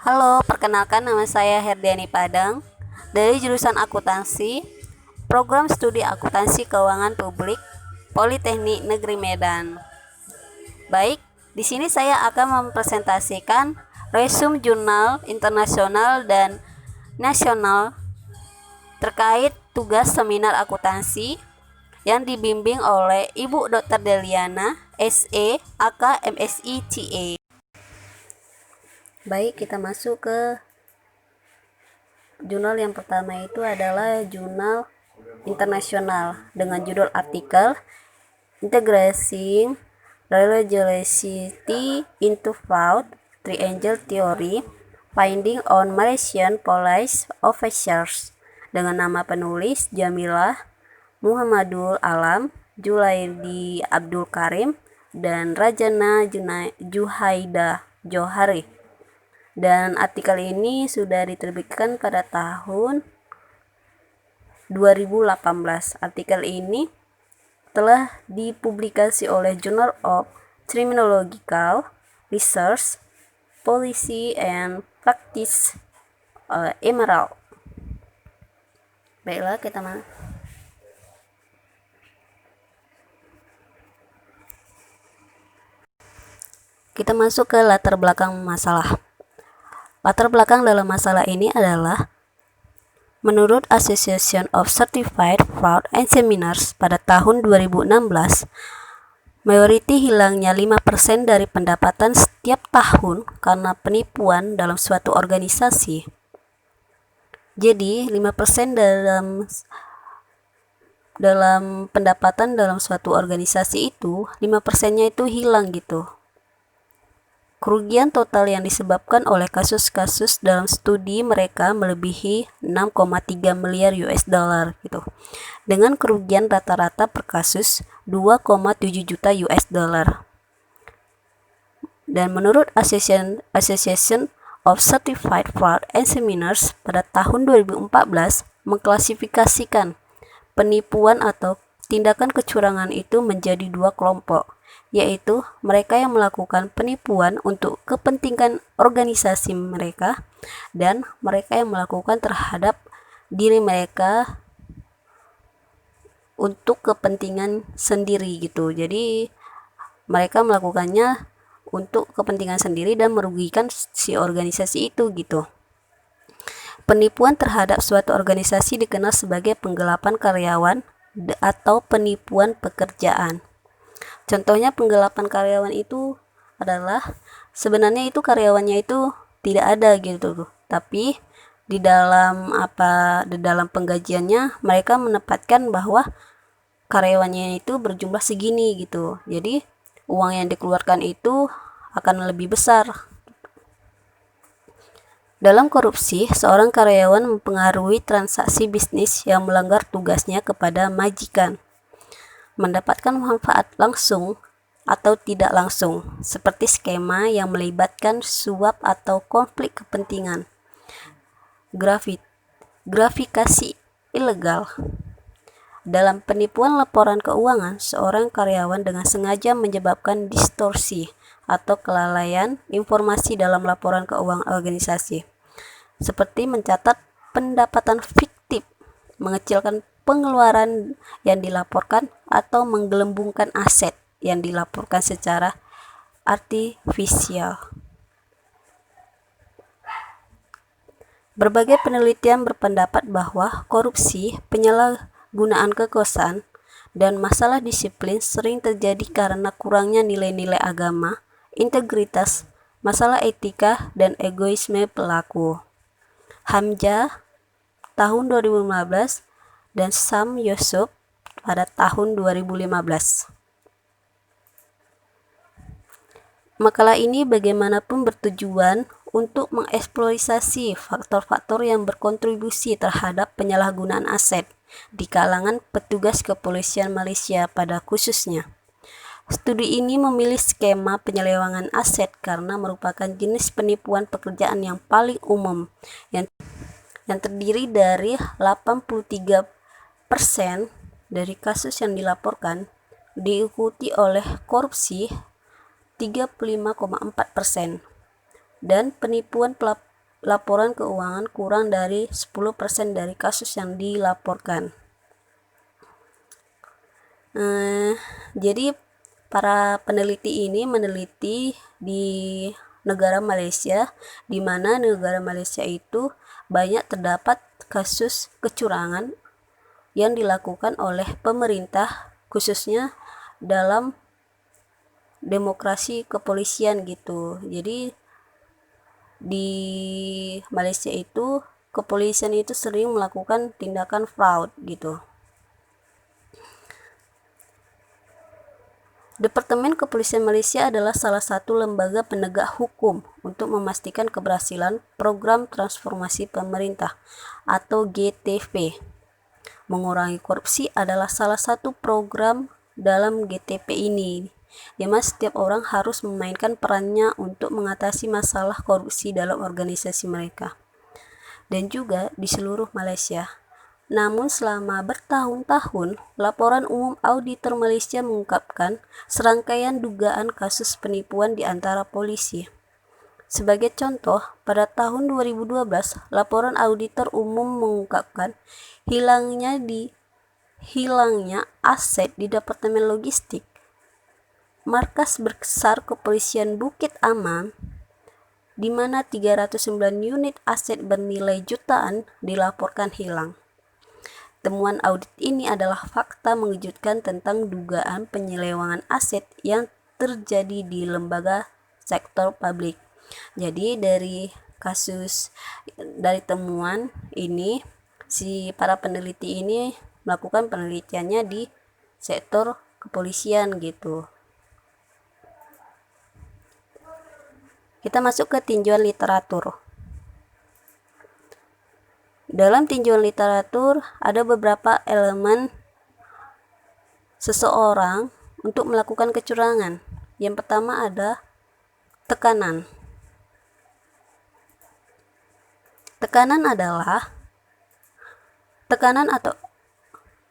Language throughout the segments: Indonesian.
Halo, perkenalkan nama saya Herdiani Padang dari jurusan Akuntansi, Program Studi Akuntansi Keuangan Publik, Politeknik Negeri Medan. Baik, di sini saya akan mempresentasikan resume jurnal internasional dan nasional terkait tugas seminar akuntansi yang dibimbing oleh Ibu Dr. Deliana, SE, AK, MSI, CA. Baik, kita masuk ke jurnal yang pertama itu adalah jurnal internasional dengan judul artikel Integrating Religiosity into Fraud Triangle Theory Finding on Malaysian Police Officers dengan nama penulis Jamilah Muhammadul Alam, Julaidi Abdul Karim, dan Rajana Juhaida Johari. Dan artikel ini sudah diterbitkan pada tahun 2018. Artikel ini telah dipublikasi oleh Journal of Criminological Research, Policy and Practice, Emerald. Baiklah, kita masuk ke latar belakang masalah. Latar belakang dalam masalah ini adalah menurut Association of Certified Fraud and Seminars pada tahun 2016, mayoriti hilangnya 5% dari pendapatan setiap tahun karena penipuan dalam suatu organisasi. Jadi 5% dalam pendapatan dalam suatu organisasi itu, 5%-nya itu hilang gitu. Kerugian total yang disebabkan oleh kasus-kasus dalam studi mereka melebihi 6,3 miliar US dollar gitu. Dengan kerugian rata-rata per kasus 2,7 juta US dollar. Dan menurut Association of Certified Fraud and Seminars pada tahun 2014 mengklasifikasikan penipuan atau tindakan kecurangan itu menjadi dua kelompok, yaitu mereka yang melakukan penipuan untuk kepentingan organisasi mereka dan mereka yang melakukan terhadap diri mereka untuk kepentingan sendiri gitu. Jadi mereka melakukannya untuk kepentingan sendiri dan merugikan si organisasi itu gitu. Penipuan terhadap suatu organisasi dikenal sebagai penggelapan karyawan atau penipuan pekerjaan. Contohnya penggelapan karyawan itu adalah sebenarnya itu karyawannya itu tidak ada gitu, tapi di dalam penggajiannya mereka menempatkan bahwa karyawannya itu berjumlah segini gitu. Jadi uang yang dikeluarkan itu akan lebih besar. Dalam korupsi, seorang karyawan mempengaruhi transaksi bisnis yang melanggar tugasnya kepada majikan, mendapatkan manfaat langsung atau tidak langsung, seperti skema yang melibatkan suap atau konflik kepentingan. Gratifikasi ilegal. Dalam penipuan laporan keuangan, seorang karyawan dengan sengaja menyebabkan distorsi atau kelalaian informasi dalam laporan keuangan organisasi, seperti mencatat pendapatan fiktif, mengecilkan pengeluaran yang dilaporkan, atau menggelembungkan aset yang dilaporkan secara artifisial. Berbagai penelitian berpendapat bahwa korupsi, penyalahgunaan kekuasaan, dan masalah disiplin sering terjadi karena kurangnya nilai-nilai agama, integritas, masalah etika, dan egoisme pelaku. Hamzah tahun 2015 dan Sam Yusuf pada tahun 2015. Makalah ini bagaimanapun bertujuan untuk mengeksploitasi faktor-faktor yang berkontribusi terhadap penyalahgunaan aset di kalangan petugas kepolisian Malaysia pada khususnya. Studi ini memilih skema penyelewengan aset karena merupakan jenis penipuan pekerjaan yang paling umum yang terdiri dari 83% dari kasus yang dilaporkan, diikuti oleh korupsi 35,4%, dan penipuan laporan keuangan kurang dari 10% dari kasus yang dilaporkan. Jadi para peneliti ini meneliti di negara Malaysia, di mana negara Malaysia itu banyak terdapat kasus kecurangan yang dilakukan oleh pemerintah, khususnya dalam demokrasi kepolisian gitu. Jadi di Malaysia itu kepolisian itu sering melakukan tindakan fraud gitu. Departemen Kepolisian Malaysia adalah salah satu lembaga penegak hukum untuk memastikan keberhasilan program transformasi pemerintah atau GTP. Mengurangi korupsi adalah salah satu program dalam GTP ini, di mana setiap orang harus memainkan perannya untuk mengatasi masalah korupsi dalam organisasi mereka dan juga di seluruh Malaysia. Namun selama bertahun-tahun, laporan umum auditor Malaysia mengungkapkan serangkaian dugaan kasus penipuan di antara polisi. Sebagai contoh, pada tahun 2012, laporan auditor umum mengungkapkan hilangnya aset di Departemen Logistik Markas Besar Kepolisian Bukit Amam, di mana 309 unit aset bernilai jutaan dilaporkan hilang. Temuan audit ini adalah fakta mengejutkan tentang dugaan penyelewengan aset yang terjadi di lembaga sektor publik. Jadi dari temuan ini, si para peneliti ini melakukan penelitiannya di sektor kepolisian gitu. Kita masuk ke tinjauan literatur. Dalam tinjauan literatur ada beberapa elemen seseorang untuk melakukan kecurangan. Yang pertama ada tekanan. Tekanan atau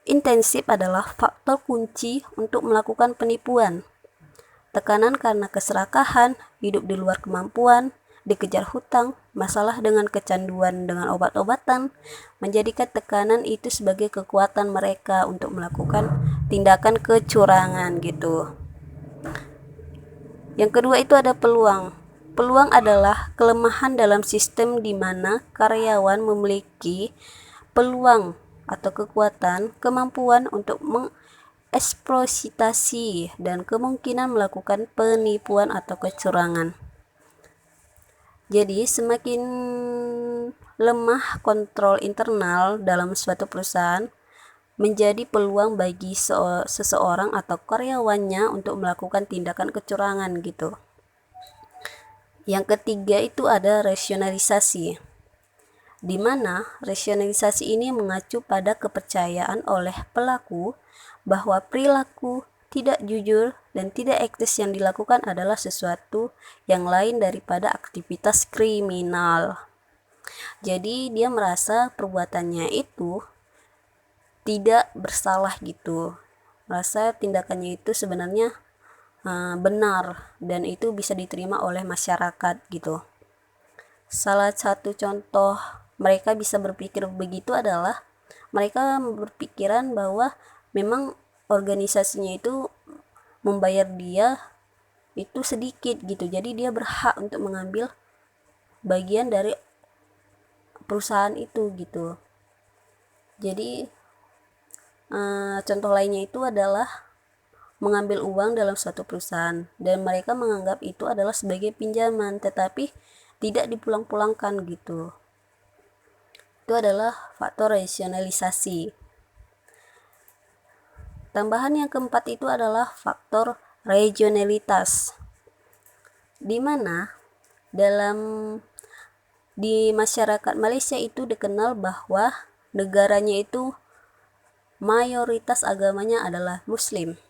intensif adalah faktor kunci untuk melakukan penipuan. Tekanan karena keserakahan, hidup di luar kemampuan, dikejar hutang, masalah dengan kecanduan dengan obat-obatan, menjadikan tekanan itu sebagai kekuatan mereka untuk melakukan tindakan kecurangan gitu. Yang kedua itu ada peluang. Peluang adalah kelemahan dalam sistem di mana karyawan memiliki peluang atau kemampuan untuk mengeksploitasi dan kemungkinan melakukan penipuan atau kecurangan. Jadi semakin lemah kontrol internal dalam suatu perusahaan menjadi peluang bagi seseorang atau karyawannya untuk melakukan tindakan kecurangan gitu. Yang ketiga itu ada rasionalisasi, di mana rasionalisasi ini mengacu pada kepercayaan oleh pelaku bahwa perilaku tidak jujur dan tidak etis yang dilakukan adalah sesuatu yang lain daripada aktivitas kriminal. Jadi dia merasa perbuatannya itu tidak bersalah gitu, merasa tindakannya itu sebenarnya benar dan itu bisa diterima oleh masyarakat gitu. Salah satu contoh mereka bisa berpikir begitu adalah mereka berpikiran bahwa memang organisasinya itu membayar dia itu sedikit gitu, jadi dia berhak untuk mengambil bagian dari perusahaan itu gitu. Jadi contoh lainnya itu adalah mengambil uang dalam suatu perusahaan dan mereka menganggap itu adalah sebagai pinjaman tetapi tidak dipulang-pulangkan gitu. Itu adalah faktor rasionalisasi. Tambahan yang keempat itu adalah faktor regionalitas, di mana di masyarakat Malaysia itu dikenal bahwa negaranya itu mayoritas agamanya adalah Muslim.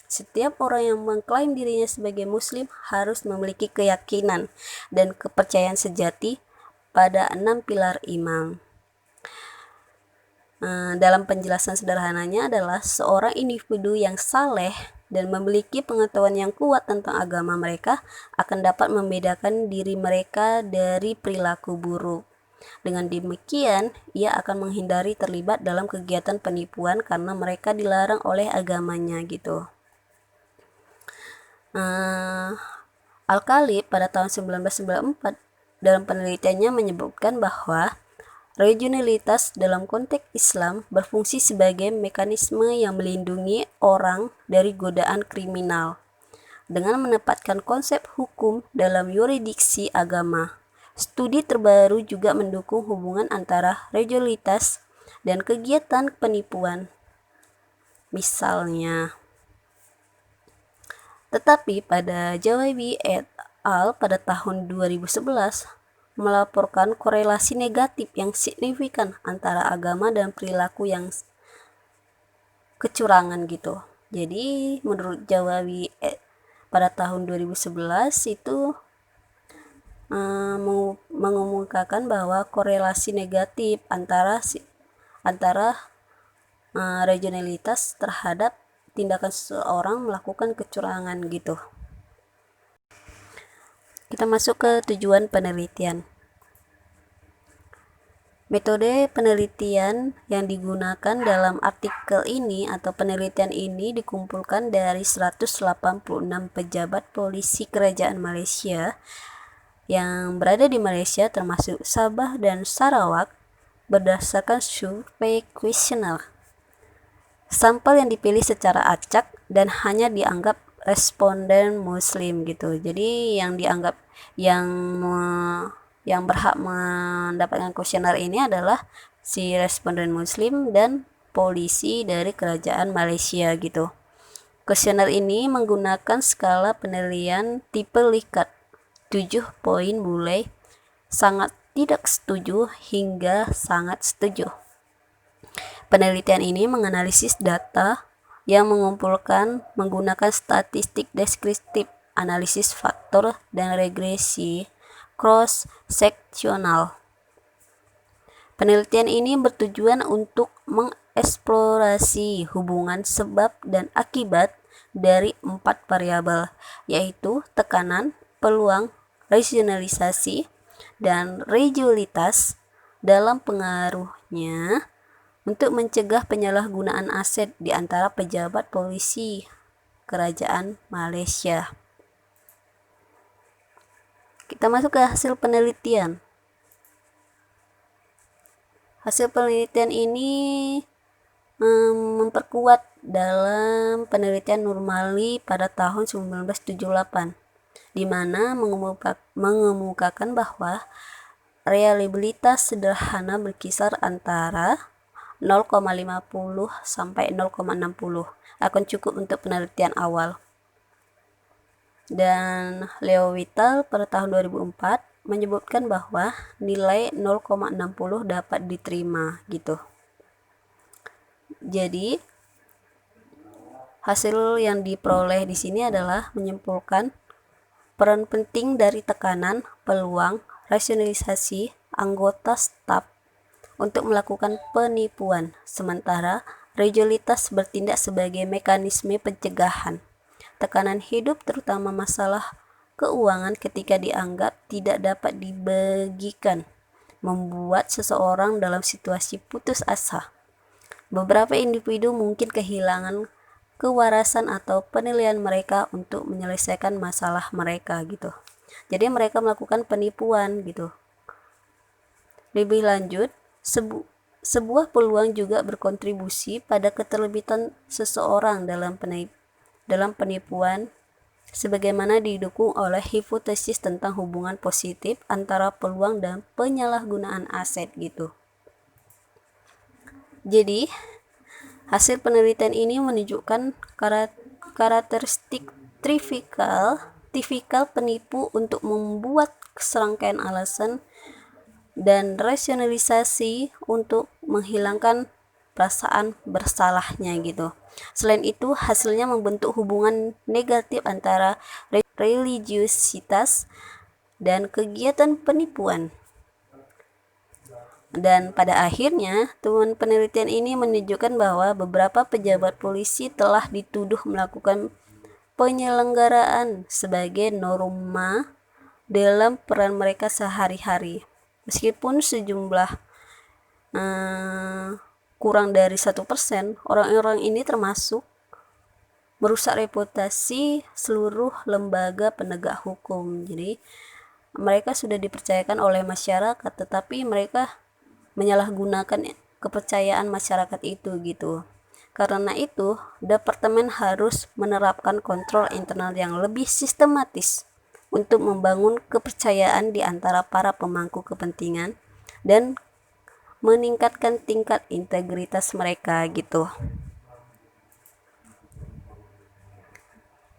Setiap orang yang mengklaim dirinya sebagai Muslim harus memiliki keyakinan dan kepercayaan sejati pada 6 pilar iman. Dalam penjelasan sederhananya adalah seorang individu yang saleh dan memiliki pengetahuan yang kuat tentang agama mereka akan dapat membedakan diri mereka dari perilaku buruk. Dengan demikian, ia akan menghindari terlibat dalam kegiatan penipuan karena mereka dilarang oleh agamanya gitu. Al-Khalid pada tahun 1994 dalam penelitiannya menyebutkan bahwa regionalitas dalam konteks Islam berfungsi sebagai mekanisme yang melindungi orang dari godaan kriminal dengan menempatkan konsep hukum dalam yurisdiksi agama. Studi terbaru juga mendukung hubungan antara regionalitas dan kegiatan penipuan. Misalnya, tetapi pada Jawabi et al. Pada tahun 2011 melaporkan korelasi negatif yang signifikan antara agama dan perilaku yang kecurangan gitu. Jadi menurut Jawabi pada tahun 2011 itu mengemukakan bahwa korelasi negatif antara regionalitas terhadap tindakan seseorang melakukan kecurangan gitu. Kita masuk ke tujuan penelitian. Metode penelitian yang digunakan dalam artikel ini atau penelitian ini dikumpulkan dari 186 pejabat polisi kerajaan Malaysia yang berada di Malaysia termasuk Sabah dan Sarawak berdasarkan survei kuesioner. Sampel yang dipilih secara acak dan hanya dianggap responden muslim gitu. Jadi yang dianggap yang berhak mendapatkan kuesioner ini adalah si responden muslim dan polisi dari kerajaan Malaysia gitu. Kuesioner ini menggunakan skala penilaian tipe Likert 7 poin mulai sangat tidak setuju hingga sangat setuju. Penelitian ini menganalisis data yang mengumpulkan menggunakan statistik deskriptif, analisis faktor, dan regresi cross-seksional. Penelitian ini bertujuan untuk mengeksplorasi hubungan sebab dan akibat dari 4 variabel, yaitu tekanan, peluang, regionalisasi, dan regionalitas dalam pengaruhnya untuk mencegah penyalahgunaan aset di antara pejabat polisi kerajaan Malaysia. Kita masuk ke hasil penelitian. Hasil penelitian ini memperkuat dalam penelitian Nurmali pada tahun 1978, di mana mengemukakan bahwa reliabilitas sederhana berkisar antara 0,50 sampai 0,60 akan cukup untuk penelitian awal. Dan Leo Vital pada tahun 2004 menyebutkan bahwa nilai 0,60 dapat diterima gitu. Jadi hasil yang diperoleh di sini adalah menyimpulkan peran penting dari tekanan, peluang, rasionalisasi anggota staf untuk melakukan penipuan, sementara regionalitas bertindak sebagai mekanisme pencegahan. Tekanan hidup, terutama masalah keuangan ketika dianggap tidak dapat dibagikan, membuat seseorang dalam situasi putus asa. Beberapa individu mungkin kehilangan kewarasan atau penilaian mereka untuk menyelesaikan masalah mereka gitu. Jadi mereka melakukan penipuan gitu. Lebih lanjut, sebuah peluang juga berkontribusi pada keterlibatan seseorang dalam penipuan, sebagaimana didukung oleh hipotesis tentang hubungan positif antara peluang dan penyalahgunaan aset gitu. Jadi, hasil penelitian ini menunjukkan karakteristik tipikal penipu untuk membuat serangkaian alasan dan rasionalisasi untuk menghilangkan perasaan bersalahnya gitu. Selain itu, hasilnya membentuk hubungan negatif antara religiusitas dan kegiatan penipuan. Dan pada akhirnya, temuan penelitian ini menunjukkan bahwa beberapa pejabat polisi telah dituduh melakukan penyelenggaraan sebagai norma dalam peran mereka sehari-hari. Meskipun sejumlah kurang dari 1%, orang-orang ini termasuk merusak reputasi seluruh lembaga penegak hukum. Jadi mereka sudah dipercayakan oleh masyarakat, tetapi mereka menyalahgunakan kepercayaan masyarakat itu gitu. Karena itu, departemen harus menerapkan kontrol internal yang lebih sistematis untuk membangun kepercayaan di antara para pemangku kepentingan dan meningkatkan tingkat integritas mereka gitu.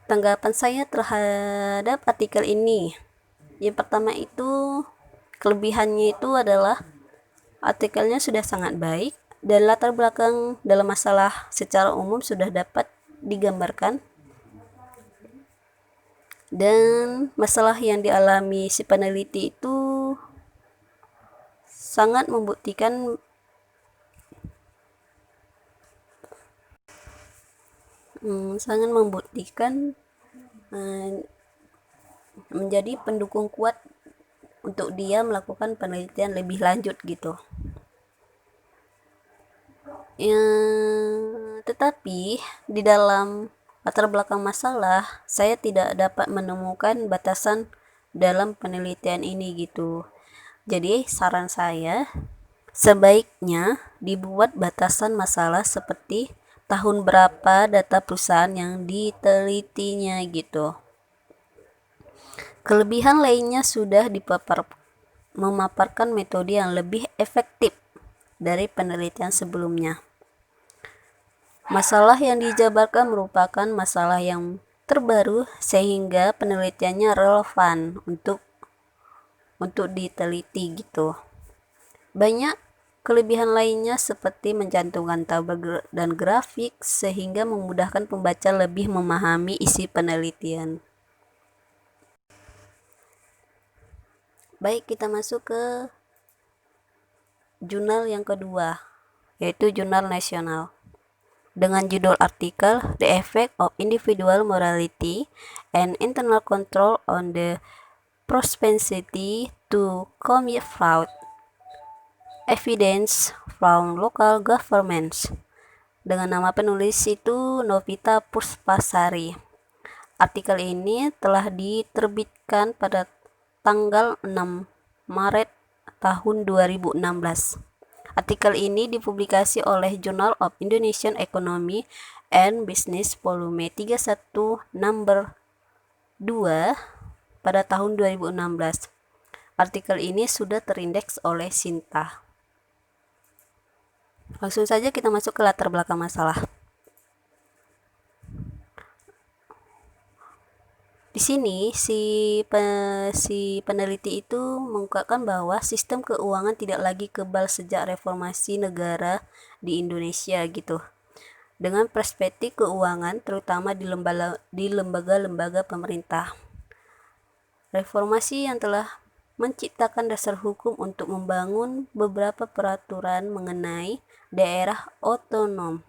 Tanggapan saya terhadap artikel ini, yang pertama itu, kelebihannya itu adalah artikelnya sudah sangat baik dan latar belakang dalam masalah secara umum sudah dapat digambarkan, dan masalah yang dialami si peneliti itu sangat membuktikan menjadi pendukung kuat untuk dia melakukan penelitian lebih lanjut gitu. Tetapi di dalam latar belakang masalah, saya tidak dapat menemukan batasan dalam penelitian ini gitu. Jadi saran saya, sebaiknya dibuat batasan masalah seperti tahun berapa data perusahaan yang ditelitinya gitu. Kelebihan lainnya sudah memaparkan metode yang lebih efektif dari penelitian sebelumnya. Masalah yang dijabarkan merupakan masalah yang terbaru sehingga penelitiannya relevan untuk diteliti gitu. Banyak kelebihan lainnya seperti mencantumkan tabel dan grafik sehingga memudahkan pembaca lebih memahami isi penelitian. Baik, kita masuk ke jurnal yang kedua, yaitu Jurnal Nasional, dengan judul artikel The Effect of Individual Morality and Internal Control on the Propensity to Commit Fraud, Evidence from Local Governments, dengan nama penulis itu Novita Puspasari. Artikel ini telah diterbitkan pada tanggal 6 Maret tahun 2016. Artikel ini dipublikasi oleh Journal of Indonesian Economy and Business volume 31 number 2 pada tahun 2016. Artikel ini sudah terindeks oleh Sinta. Langsung saja kita masuk ke latar belakang masalah. Di sini si peneliti itu mengungkapkan bahwa sistem keuangan tidak lagi kebal sejak reformasi negara di Indonesia gitu. Dengan perspektif keuangan terutama di lembaga-lembaga pemerintah. Reformasi yang telah menciptakan dasar hukum untuk membangun beberapa peraturan mengenai daerah otonom.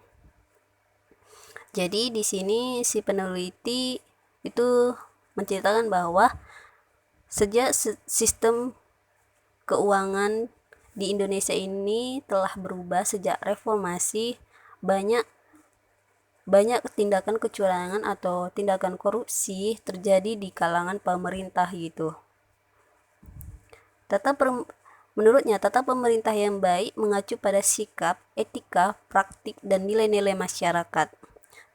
Jadi di sini si peneliti itu menceritakan bahwa sejak sistem keuangan di Indonesia ini telah berubah sejak reformasi, banyak tindakan kecurangan atau tindakan korupsi terjadi di kalangan pemerintah gitu. Menurutnya, tata pemerintah yang baik mengacu pada sikap, etika, praktik, dan nilai-nilai masyarakat.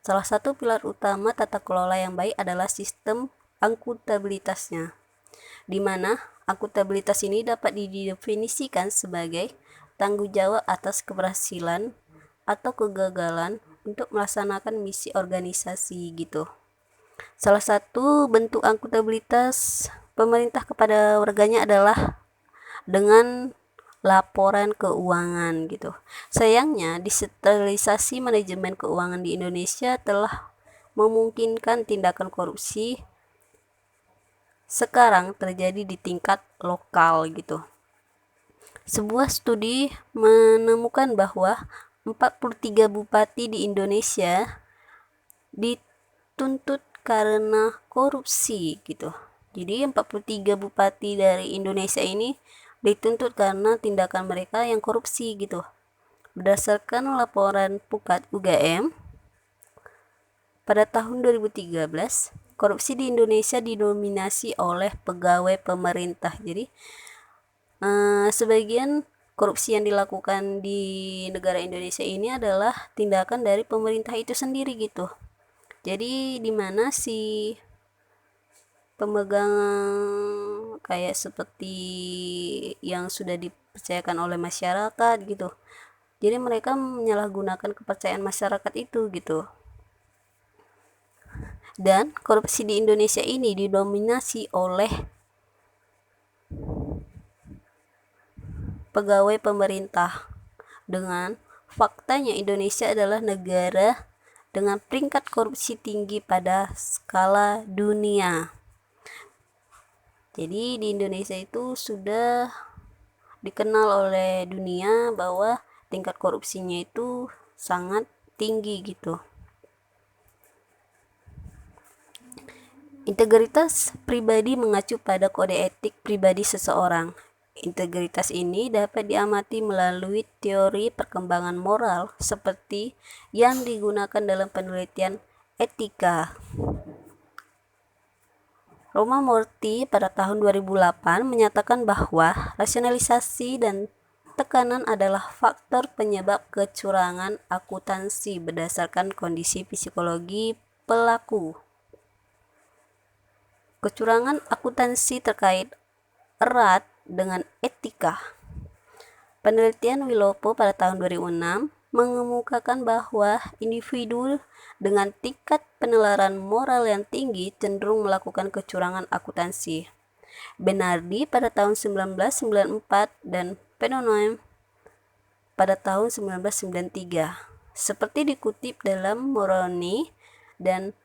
Salah satu pilar utama tata kelola yang baik adalah sistem akuntabilitasnya, di mana akuntabilitas ini dapat didefinisikan sebagai tanggung jawab atas keberhasilan atau kegagalan untuk melaksanakan misi organisasi gitu. Salah satu bentuk akuntabilitas pemerintah kepada warganya adalah dengan laporan keuangan gitu. Sayangnya, digitalisasi manajemen keuangan di Indonesia telah memungkinkan tindakan korupsi sekarang terjadi di tingkat lokal gitu. Sebuah studi menemukan bahwa 43 bupati di Indonesia dituntut karena korupsi gitu. Jadi 43 bupati dari Indonesia ini dituntut karena tindakan mereka yang korupsi gitu. Berdasarkan laporan Pukat UGM pada tahun 2013, korupsi di Indonesia didominasi oleh pegawai pemerintah. Jadi sebagian korupsi yang dilakukan di negara Indonesia ini adalah tindakan dari pemerintah itu sendiri gitu. Jadi di mana si pemegang kayak seperti yang sudah dipercayakan oleh masyarakat gitu. Jadi mereka menyalahgunakan kepercayaan masyarakat itu gitu. Dan korupsi di Indonesia ini didominasi oleh pegawai pemerintah. Dengan faktanya Indonesia adalah negara dengan peringkat korupsi tinggi pada skala dunia. Jadi di Indonesia itu sudah dikenal oleh dunia bahwa tingkat korupsinya itu sangat tinggi gitu. Integritas pribadi mengacu pada kode etik pribadi seseorang. Integritas ini dapat diamati melalui teori perkembangan moral seperti yang digunakan dalam penelitian etika. Roma Morti pada tahun 2008 menyatakan bahwa rasionalisasi dan tekanan adalah faktor penyebab kecurangan akuntansi berdasarkan kondisi psikologi pelaku. Kecurangan akuntansi terkait erat dengan etika. Penelitian Wilopo pada tahun 2006 mengemukakan bahwa individu dengan tingkat penalaran moral yang tinggi cenderung melakukan kecurangan akuntansi. Benardi pada tahun 1994 dan Penonoem pada tahun 1993. Seperti dikutip dalam Moroni dan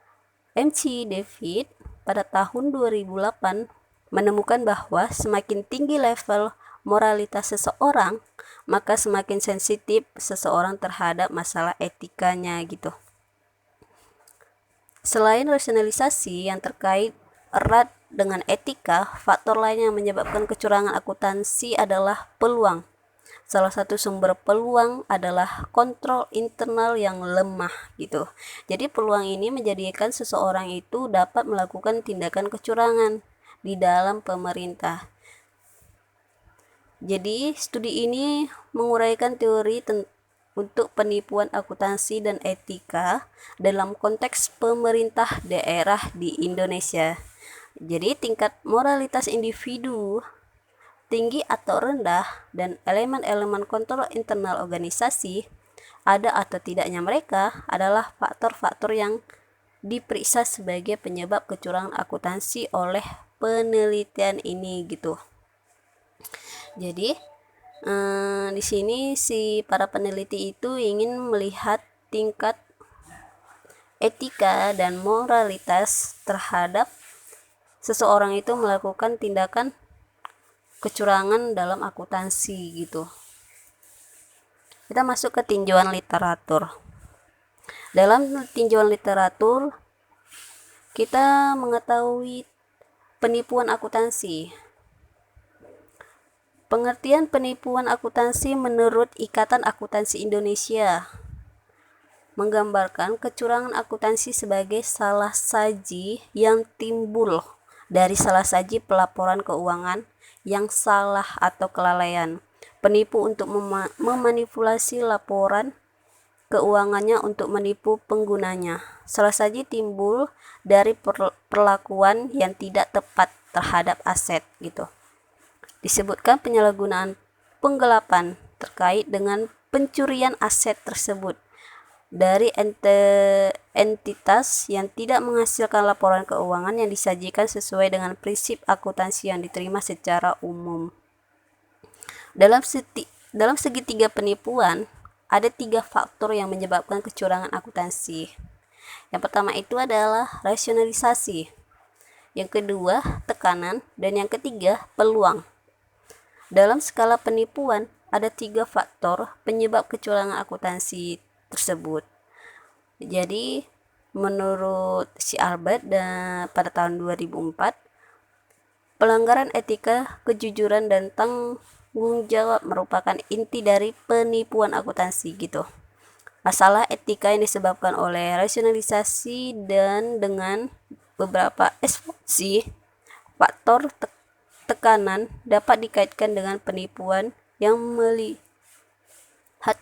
MC David pada tahun 2008 menemukan bahwa semakin tinggi level moralitas seseorang, maka semakin sensitif seseorang terhadap masalah etikanya gitu. Selain rasionalisasi yang terkait erat dengan etika, faktor lain yang menyebabkan kecurangan akuntansi adalah peluang. Salah satu sumber peluang adalah kontrol internal yang lemah gitu. Jadi peluang ini menjadikan seseorang itu dapat melakukan tindakan kecurangan di dalam pemerintah. Jadi studi ini menguraikan teori untuk penipuan akuntansi dan etika dalam konteks pemerintah daerah di Indonesia. Jadi tingkat moralitas individu tinggi atau rendah dan elemen-elemen kontrol internal organisasi ada atau tidaknya mereka adalah faktor-faktor yang diperiksa sebagai penyebab kecurangan akuntansi oleh penelitian ini gitu. Jadi di sini si para peneliti itu ingin melihat tingkat etika dan moralitas terhadap seseorang itu melakukan tindakan kecurangan dalam akuntansi gitu. Kita masuk ke tinjauan literatur. Dalam tinjauan literatur kita mengetahui penipuan akuntansi. Pengertian penipuan akuntansi menurut Ikatan Akuntansi Indonesia menggambarkan kecurangan akuntansi sebagai salah saji yang timbul dari salah saji pelaporan keuangan yang salah atau kelalaian penipu untuk memanipulasi laporan keuangannya untuk menipu penggunanya. Salah saji timbul dari perlakuan yang tidak tepat terhadap aset gitu. Disebutkan penyalahgunaan penggelapan terkait dengan pencurian aset tersebut dari entitas yang tidak menghasilkan laporan keuangan yang disajikan sesuai dengan prinsip akuntansi yang diterima secara umum. Dalam segitiga penipuan, ada 3 faktor yang menyebabkan kecurangan akuntansi. Yang pertama itu adalah rasionalisasi, yang kedua tekanan, dan yang ketiga peluang. Dalam skala penipuan, ada 3 faktor penyebab kecurangan akuntansi tersebut. Jadi, menurut si Albert pada tahun 2004, pelanggaran etika, kejujuran, dan tanggung jawab merupakan inti dari penipuan akuntansi gitu. Masalah etika yang disebabkan oleh rasionalisasi dan dengan beberapa ekspresi faktor tekanan dapat dikaitkan dengan penipuan yang melihat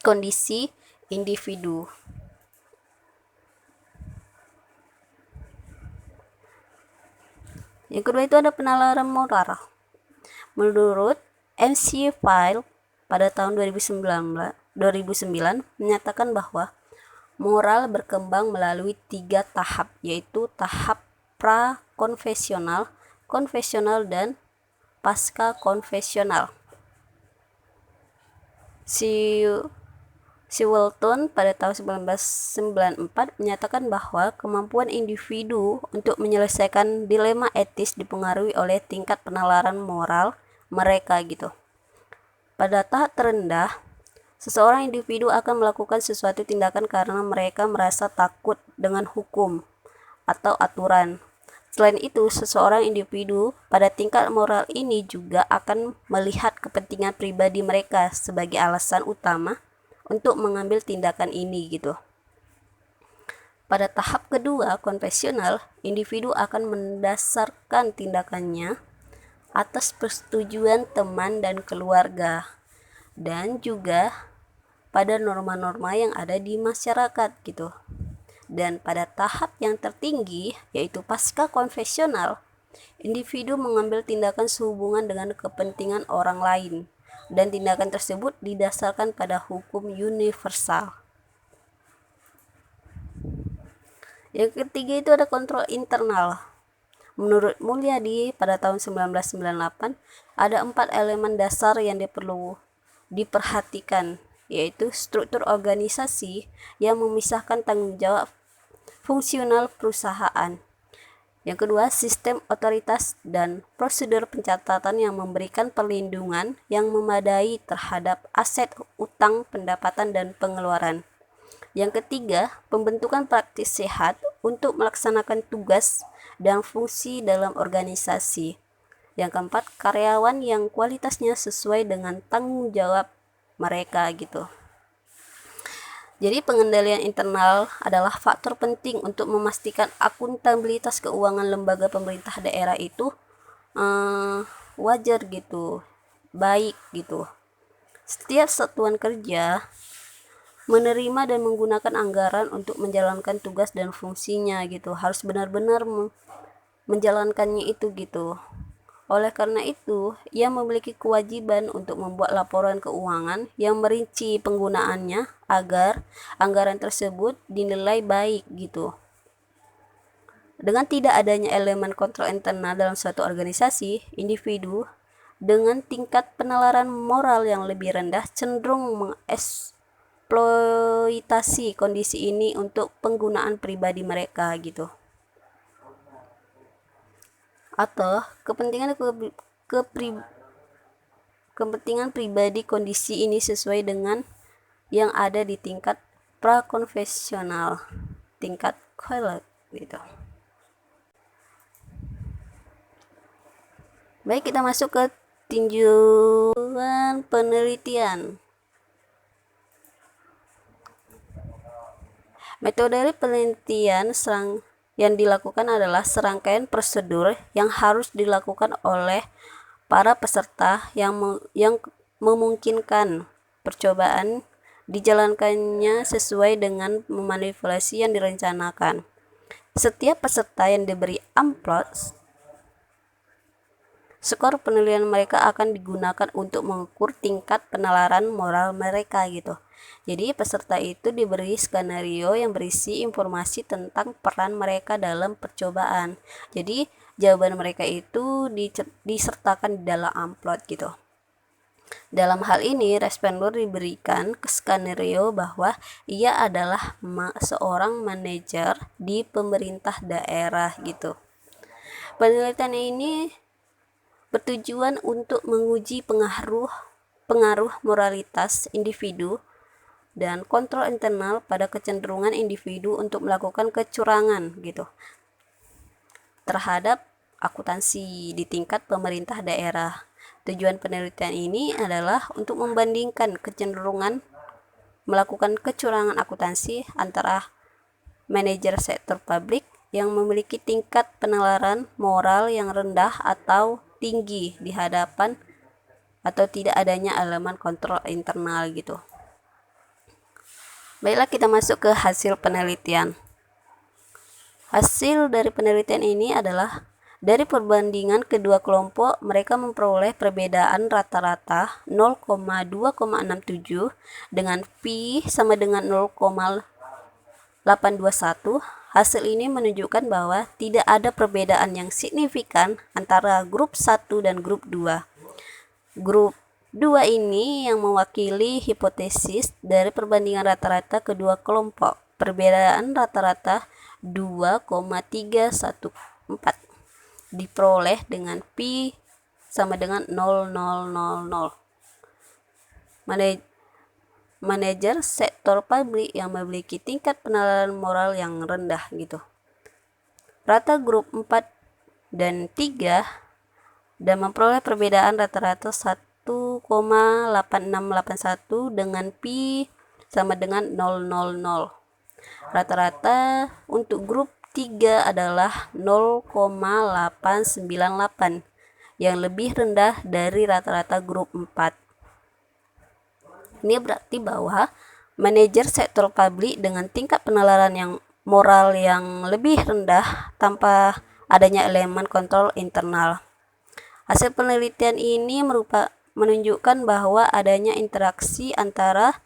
kondisi individu. Yang kedua itu ada penalaran moral. Menurut MC File pada tahun 2009 menyatakan bahwa moral berkembang melalui 3 tahap, yaitu tahap pra-konfesional, konfesional, dan pasca konfesional. Si Walton pada tahun 1994 menyatakan bahwa kemampuan individu untuk menyelesaikan dilema etis dipengaruhi oleh tingkat penalaran moral mereka gitu. Pada tahap terendah, seseorang individu akan melakukan sesuatu tindakan karena mereka merasa takut dengan hukum atau aturan. Selain itu, seseorang individu pada tingkat moral ini juga akan melihat kepentingan pribadi mereka sebagai alasan utama untuk mengambil tindakan ini gitu. Pada tahap kedua, konvensional, individu akan mendasarkan tindakannya atas persetujuan teman dan keluarga dan juga pada norma-norma yang ada di masyarakat gitu. Dan pada tahap yang tertinggi, yaitu pasca konvensional, individu mengambil tindakan sehubungan dengan kepentingan orang lain, dan tindakan tersebut didasarkan pada hukum universal. Yang ketiga itu ada kontrol internal. Menurut Mulyadi pada tahun 1998, ada 4 elemen dasar yang perlu diperhatikan, yaitu struktur organisasi yang memisahkan tanggung jawab fungsional perusahaan. Yang kedua, sistem otoritas dan prosedur pencatatan yang memberikan perlindungan yang memadai terhadap aset, utang, pendapatan, dan pengeluaran. Yang ketiga, pembentukan praktik sehat untuk melaksanakan tugas dan fungsi dalam organisasi. Yang keempat, karyawan yang kualitasnya sesuai dengan tanggung jawab mereka gitu. Jadi pengendalian internal adalah faktor penting untuk memastikan akuntabilitas keuangan lembaga pemerintah daerah itu wajar gitu, baik gitu. Setiap satuan kerja menerima dan menggunakan anggaran untuk menjalankan tugas dan fungsinya gitu, harus benar-benar menjalankannya itu gitu. Oleh karena itu, ia memiliki kewajiban untuk membuat laporan keuangan yang merinci penggunaannya agar anggaran tersebut dinilai baik gitu. Dengan tidak adanya elemen kontrol internal dalam suatu organisasi, individu dengan tingkat penalaran moral yang lebih rendah cenderung mengeksploitasi kondisi ini untuk penggunaan pribadi mereka gitu. Atau kepentingan pribadi kondisi ini sesuai dengan yang ada di tingkat prakonvensional, tingkat kolot gitu. Baik, kita masuk ke tinjauan penelitian. Metode penelitian yang dilakukan adalah serangkaian prosedur yang harus dilakukan oleh para peserta yang memungkinkan percobaan dijalankannya sesuai dengan memanipulasi yang direncanakan. Setiap peserta yang diberi amplop, skor penilaian mereka akan digunakan untuk mengukur tingkat penalaran moral mereka gitu. Jadi peserta itu diberi skenario yang berisi informasi tentang peran mereka dalam percobaan. Jadi jawaban mereka itu disertakan di dalam amplop gitu. Dalam hal ini, responder diberikan ke skenario bahwa ia adalah seorang manajer di pemerintah daerah gitu. Penelitian ini bertujuan untuk menguji pengaruh moralitas individu dan kontrol internal pada kecenderungan individu untuk melakukan kecurangan gitu terhadap akuntansi di tingkat pemerintah daerah. Tujuan penelitian ini adalah untuk membandingkan kecenderungan melakukan kecurangan akuntansi antara manajer sektor publik yang memiliki tingkat penalaran moral yang rendah atau tinggi di hadapan atau tidak adanya elemen kontrol internal gitu. Baiklah, kita masuk ke hasil penelitian. Hasil dari penelitian ini adalah dari perbandingan kedua kelompok, mereka memperoleh perbedaan rata-rata 0,2,67 dengan pi sama dengan 0,821. Hasil ini menunjukkan bahwa tidak ada perbedaan yang signifikan antara grup 1 dan grup 2. Grup 2 ini yang mewakili hipotesis dari perbandingan rata-rata kedua kelompok. Perbedaan rata-rata 2,314 diperoleh dengan pi sama dengan 0,000. Manajer sektor publik yang memiliki tingkat penalaran moral yang rendah gitu. Rata grup 4 dan 3 dan memperoleh perbedaan rata-rata 1,8681 dengan pi sama dengan 0,00. Rata-rata untuk grup 3 adalah 0,898 yang lebih rendah dari rata-rata grup 4. Ini berarti bahwa manajer sektor publik dengan tingkat penalaran yang moral yang lebih rendah tanpa adanya elemen kontrol internal. Hasil penelitian ini menunjukkan bahwa adanya interaksi antara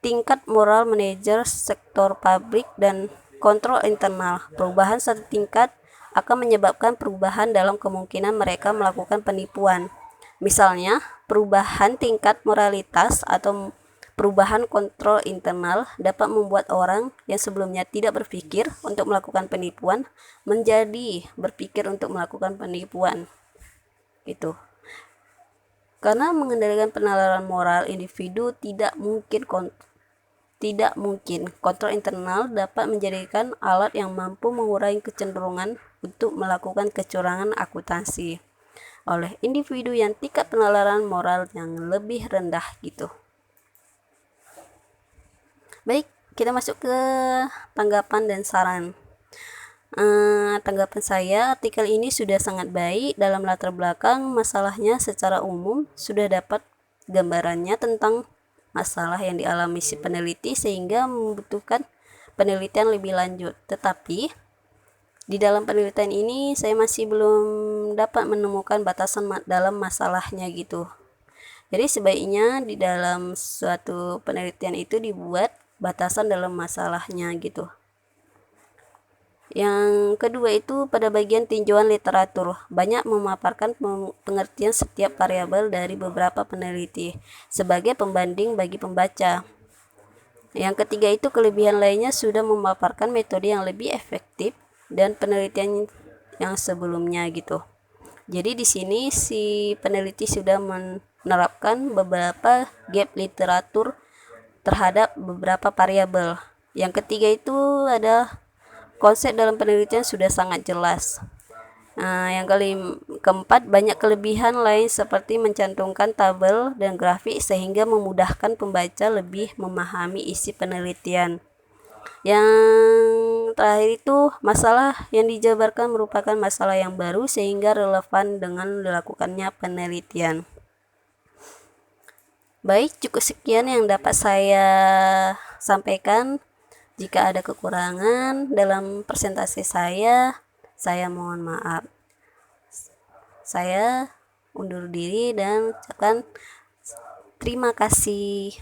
tingkat moral manajer sektor publik dan kontrol internal. Perubahan satu tingkat akan menyebabkan perubahan dalam kemungkinan mereka melakukan penipuan. Misalnya, perubahan tingkat moralitas atau perubahan kontrol internal dapat membuat orang yang sebelumnya tidak berpikir untuk melakukan penipuan menjadi berpikir untuk melakukan penipuan. Gitu. Karena mengendalikan penalaran moral individu tidak mungkin kontrol internal dapat menjadikan alat yang mampu mengurangi kecenderungan untuk melakukan kecurangan akuntansi oleh individu yang tingkat penalaran moral yang lebih rendah gitu. Baik, kita masuk ke tanggapan dan saran. Tanggapan saya, artikel ini sudah sangat baik. Dalam latar belakang masalahnya secara umum sudah dapat gambarannya tentang masalah yang dialami si peneliti sehingga membutuhkan penelitian lebih lanjut. Tetapi di dalam penelitian ini saya masih belum dapat menemukan batasan dalam masalahnya gitu. Jadi sebaiknya di dalam suatu penelitian itu dibuat batasan dalam masalahnya gitu. Yang kedua itu pada bagian tinjauan literatur, banyak memaparkan pengertian setiap variabel dari beberapa peneliti sebagai pembanding bagi pembaca. Yang ketiga itu kelebihan lainnya sudah memaparkan metode yang lebih efektif dan penelitian yang sebelumnya gitu. Jadi di sini si peneliti sudah menerapkan beberapa gap literatur terhadap beberapa variabel. Yang ketiga itu ada konsep dalam penelitian sudah sangat jelas. Yang keempat, banyak kelebihan lain seperti mencantumkan tabel dan grafik sehingga memudahkan pembaca lebih memahami isi penelitian. Yang terakhir itu, masalah yang dijabarkan merupakan masalah yang baru sehingga relevan dengan dilakukannya penelitian. Baik, cukup sekian yang dapat saya sampaikan. Jika ada kekurangan dalam presentasi saya mohon maaf. Saya undur diri dan ucapkan terima kasih.